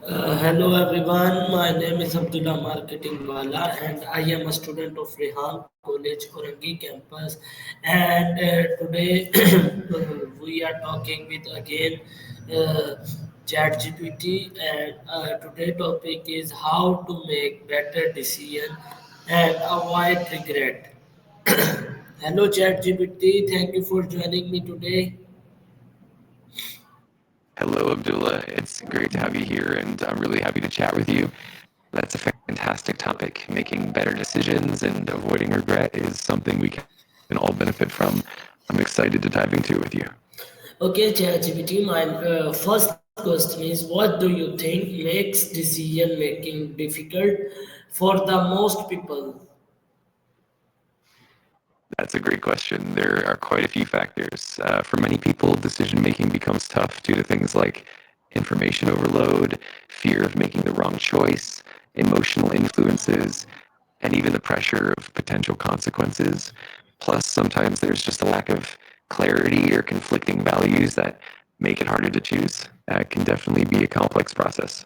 Hello everyone, my name is Abdullah Marketing Wala and I am a student of Rehan College Orangi campus and today we are talking with again uh, Chatgpt and today topic is how to make better decision and avoid regret. Hello Chatgpt, thank you for joining me today. Hello, Abdullah. It's great to have you here, and I'm really happy to chat with you. That's a fantastic topic. Making better decisions and avoiding regret is something we can all benefit from. I'm excited to dive into it with you. Okay, ChatGPT, my first question is what do you think makes decision making difficult for the most people? That's a great question. There are quite a few factors. For many people, decision making becomes tough due to things like information overload, fear of making the wrong choice, emotional influences, and even the pressure of potential consequences. Plus, sometimes there's just a lack of clarity or conflicting values that make it harder to choose. That can definitely be a complex process.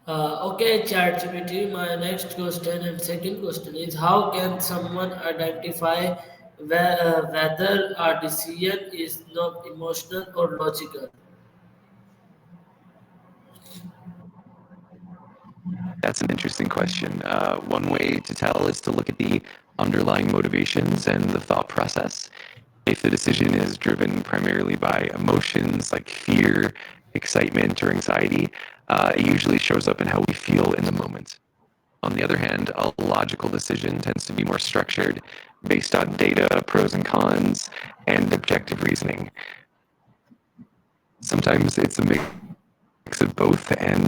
Okay, ChatGPT, my next question and second question is how can someone identify whether a decision is not emotional or logical? That's an interesting question. One way to tell is to look at the underlying motivations and the thought process. If the decision is driven primarily by emotions like fear, excitement, or anxiety, it usually shows up in how we feel in the moment. On the other hand, a logical decision tends to be more structured, based on data, pros and cons, and objective reasoning. Sometimes it's a mix of both, and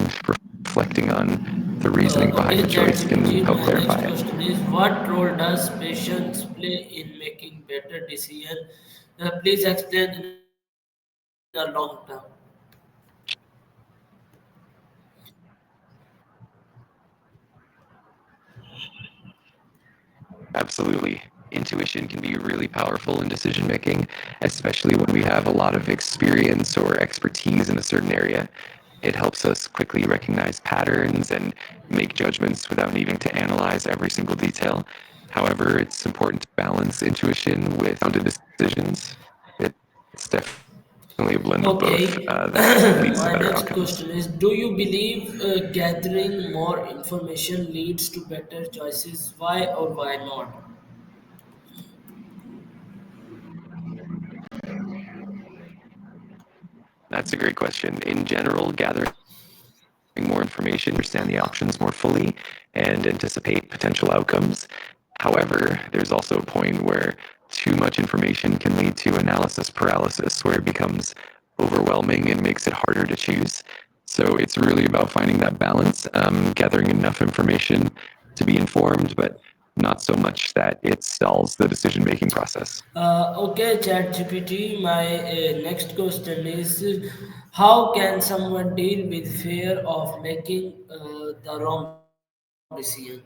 reflecting on the reasoning behind the choice Okay, can help clarify ChatGPT, it. my next question is what role does patience play in making better decision? Please explain in a long term. Absolutely. Intuition can be really powerful in decision making, especially when we have a lot of experience or expertise in a certain area. It helps us quickly recognize patterns and make judgments without needing to analyze every single detail. However, it's important to balance intuition with grounded decisions. It's definitely a blend of both Okay, that leads to better my outcomes. next question is do you believe gathering more information leads to better choices? Why or why not? That's a great question. In general, gathering more information helps us understand the options more fully and anticipate potential outcomes. However, there's also a point where too much information can lead to analysis paralysis, where it becomes overwhelming and makes it harder to choose. So it's really about finding that balance, gathering enough information to be informed, but not so much that it stalls the decision making process. Okay, ChatGPT, my next question is how can someone deal with fear of making the wrong decision?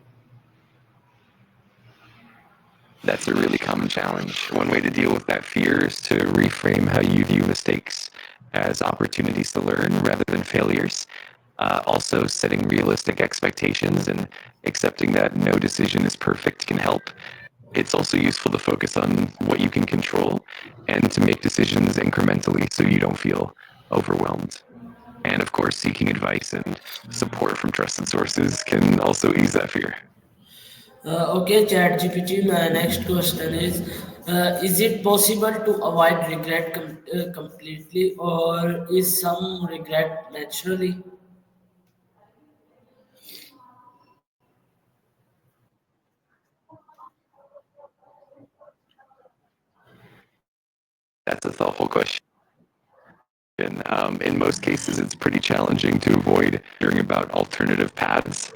That's a really common challenge. One way to deal with that fear is to reframe how you view mistakes as opportunities to learn rather than failures. Also, setting realistic expectations and accepting that no decision is perfect can help. It's also useful to focus on what you can control and to make decisions incrementally so you don't feel overwhelmed. And of course, seeking advice and support from trusted sources can also ease that fear. Okay, ChatGPT, my next question is it possible to avoid regret completely or is some regret naturally? That's a thoughtful question. In most cases, it's pretty challenging to avoid hearing about alternative paths.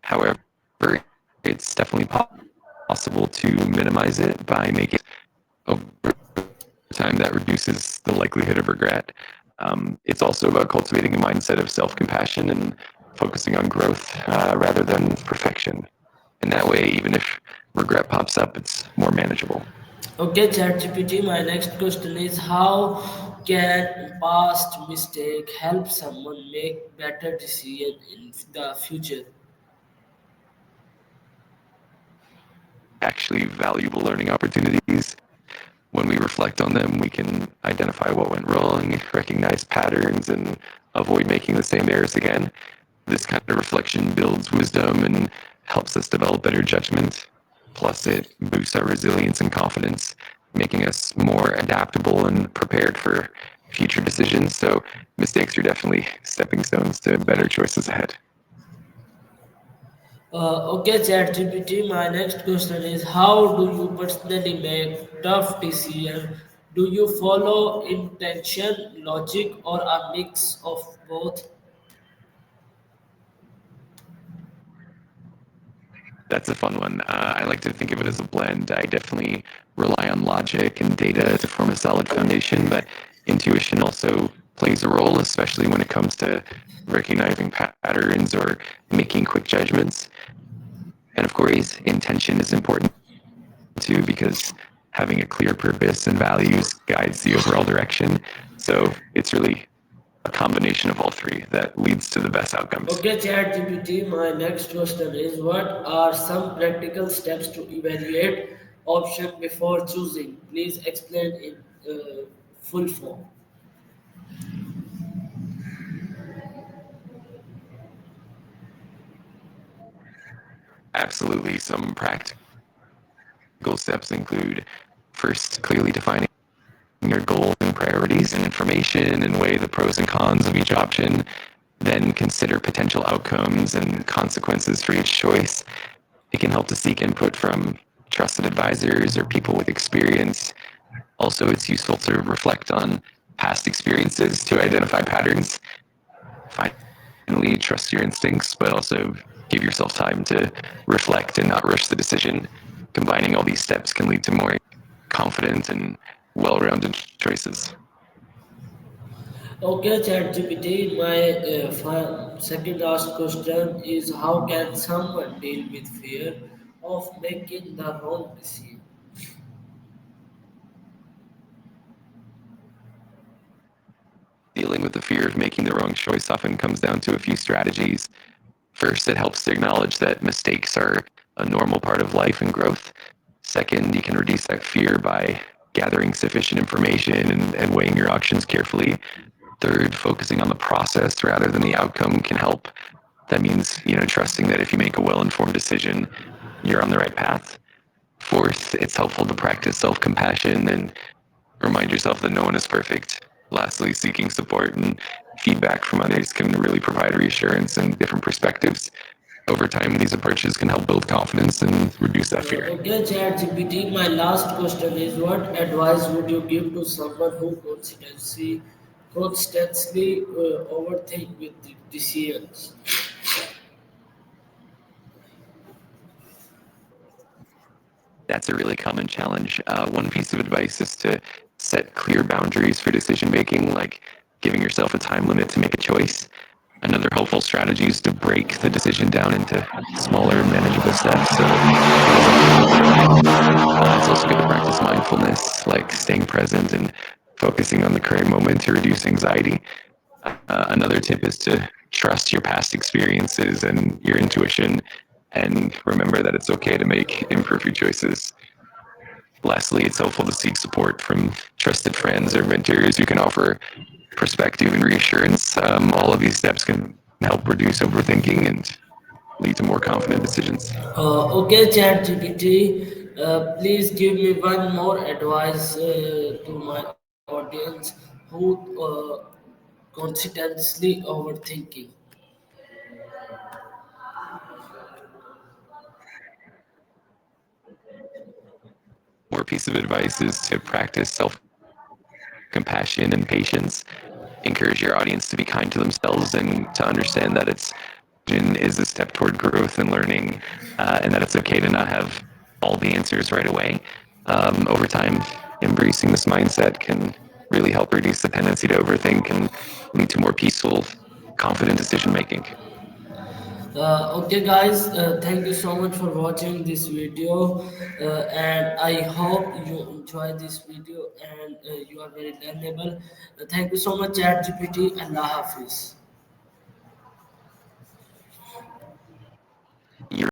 However, it's definitely possible to minimize it by making over time that reduces the likelihood of regret. It's also about cultivating a mindset of self-compassion and focusing on growth rather than perfection. And that way, even if regret pops up, it's more manageable. Okay, ChatGPT, my next question is how Can past mistake help someone make better decision in the future? Actually, valuable learning opportunities. When we reflect on them, we can identify what went wrong, recognize patterns, and avoid making the same errors again. This kind of reflection builds wisdom and helps us develop better judgment. Plus, it boosts our resilience and confidence, making us more adaptable and prepared for future decisions. So, mistakes are definitely stepping stones to better choices ahead. Okay, ChatGPT. My next question is: how do you personally make tough decisions? Do you follow intention, logic, or a mix of both? That's a fun one. I like to think of it as a blend. I definitely rely on logic and data to form a solid foundation, but intuition also plays a role, especially when it comes to recognizing patterns or making quick judgments. And of course, intention is important too, because having a clear purpose and values guides the overall direction. So it's really a combination of all three that leads to the best outcomes. Okay, ChatGPT. My next question is: what are some practical steps to evaluate option before choosing? Please explain in full form. Absolutely. Some practical steps include first, clearly defining your goals and priorities and information and weigh the pros and cons of each option. Then consider potential outcomes and consequences for each choice. It can help to seek input from trusted advisors or people with experience. Also, it's useful to reflect on past experiences to identify patterns. Finally, trust your instincts, but also give yourself time to reflect and not rush the decision. Combining all these steps can lead to more confident and well rounded choices. Okay, ChatGPT. My second last question is: how can someone deal with fear of making the wrong decision? Dealing with the fear of making the wrong choice often comes down to a few strategies. First, it helps to acknowledge that mistakes are a normal part of life and growth. Second, you can reduce that fear by gathering sufficient information and weighing your options carefully. Third, focusing on the process rather than the outcome can help. That means, trusting that if you make a well informed decision, you're on the right path. Fourth, it's helpful to practice self compassion and remind yourself that no one is perfect. Lastly, seeking support and feedback from others can really provide reassurance and different perspectives. Over time, these approaches can help build confidence and reduce that fear. Okay, ChatGPT. My last question is: what advice would you give to someone who constantly overthink with the decisions? That's a really common challenge. One piece of advice is to set clear boundaries for decision making, like giving yourself a time limit to make a choice. Another helpful strategy is to break the decision down into smaller, manageable steps so it doesn't feel overwhelming. It's also good to practice mindfulness, like staying present and focusing on the current moment to reduce anxiety. Another tip is to trust your past experiences and your intuition, and remember that it's okay to make imperfect choices. Lastly, it's helpful to seek support from trusted friends or mentors who can offer perspective and reassurance. All of these steps can help reduce overthinking and lead to more confident decisions. Okay, ChatGPT. Please give me one more advice to my audience who constantly overthinking. More piece of advice is to practice self compassion and patience. Encourage your audience to be kind to themselves and to understand that it's is a step toward growth and learning, and that it's okay to not have all the answers right away. Over time, embracing this mindset can really help reduce the tendency to overthink and lead to more peaceful, confident decision making. Okay, guys, thank you so much for watching this video, and I hope you enjoy this video and you are very learnable. Thank you so much, ChatGPT. Allah Hafiz.